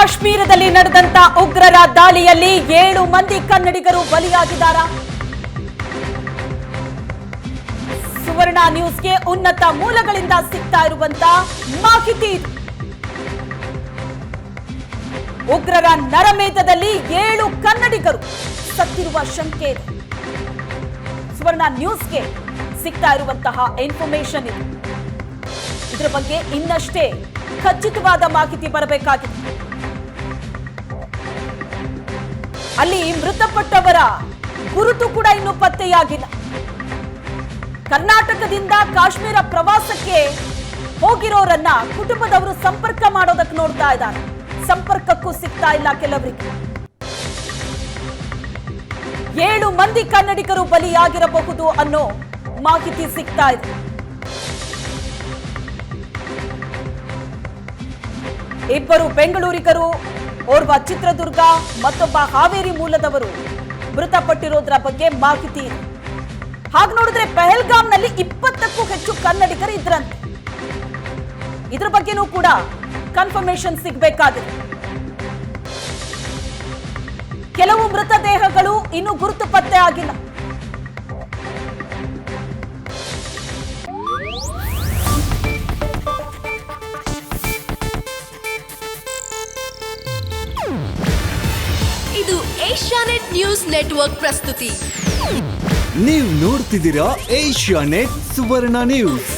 ಕಾಶ್ಮೀರದಲ್ಲಿ ನಡೆದಂತ ಉಗ್ರರ ದಾಳಿಯಲ್ಲಿ 7 ಮಂದಿ ಕನ್ನಡಿಗರು ಬಲಿಯಾಗಿದ್ದಾರೆ. ಸುವರ್ಣ ನ್ಯೂಸ್ಗೆ ಉನ್ನತ ಮೂಲಗಳಿಂದ ಸಿಗ್ತಾ ಇರುವಂತ ಮಾಹಿತಿ. ಉಗ್ರರ ನರಮೇಧದಲ್ಲಿ 7 ಕನ್ನಡಿಗರು ಸತ್ತಿರುವ ಶಂಕೆ ಇದೆ. ಸುವರ್ಣ ನ್ಯೂಸ್ಗೆ ಸಿಗ್ತಾ ಇರುವಂತಹ ಇನ್ಫಾರ್ಮೇಶನ್ ಇದೆ. ಇದರ ಬಗ್ಗೆ ಇನ್ನಷ್ಟೇ ಖಚಿತವಾದ ಮಾಹಿತಿ ಬರಬೇಕಾಗಿದೆ. ಅಲ್ಲಿ ಮೃತಪಟ್ಟವರ ಗುರುತು ಕೂಡ ಇನ್ನೂ ಪತ್ತೆಯಾಗಿಲ್ಲ. ಕರ್ನಾಟಕದಿಂದ ಕಾಶ್ಮೀರ ಪ್ರವಾಸಕ್ಕೆ ಹೋಗಿರೋರನ್ನ ಕುಟುಂಬದವರು ಸಂಪರ್ಕ ಮಾಡೋದಕ್ಕೆ ನೋಡ್ತಾ ಇದ್ದಾರೆ. ಸಂಪರ್ಕಕ್ಕೂ ಸಿಗ್ತಾ ಇಲ್ಲ ಕೆಲವರಿಗೆ. 7 ಮಂದಿ ಕನ್ನಡಿಗರು ಬಲಿಯಾಗಿರಬಹುದು ಅನ್ನೋ ಮಾಹಿತಿ ಸಿಗ್ತಾ ಇದೆ. ಇಬ್ಬರು ಬೆಂಗಳೂರಿಗರು, ಓರ್ವ ಚಿತ್ರದುರ್ಗ, ಮತ್ತೊಬ್ಬ ಹಾವೇರಿ ಮೂಲದವರು ಮೃತಪಟ್ಟಿರೋದ್ರ ಬಗ್ಗೆ ಮಾಹಿತಿ ಇದೆ. ಹಾಗೆ ನೋಡಿದ್ರೆ ಪಹಲ್ಗಾಮ್ನಲ್ಲಿ 20ಕ್ಕೂ ಹೆಚ್ಚು ಕನ್ನಡಿಗರು ಇದ್ರಂತೆ. ಇದ್ರ ಬಗ್ಗೆನೂ ಕೂಡ ಕನ್ಫರ್ಮೇಶನ್ ಸಿಗಬೇಕಾಗಿದೆ. ಕೆಲವು ಮೃತದೇಹಗಳು ಇನ್ನೂ ಗುರುತು ಪತ್ತೆ ಆಗಿಲ್ಲ. ಇದು ಏಷ್ಯಾನೆಟ್ ನ್ಯೂಸ್ ನೆಟ್ವರ್ಕ್ ಪ್ರಸ್ತುತಿ. ನೀವು ನೋಡ್ತಿದ್ದೀರಾ ಏಷ್ಯಾನೆಟ್ ಸುವರ್ಣ ನ್ಯೂಸ್.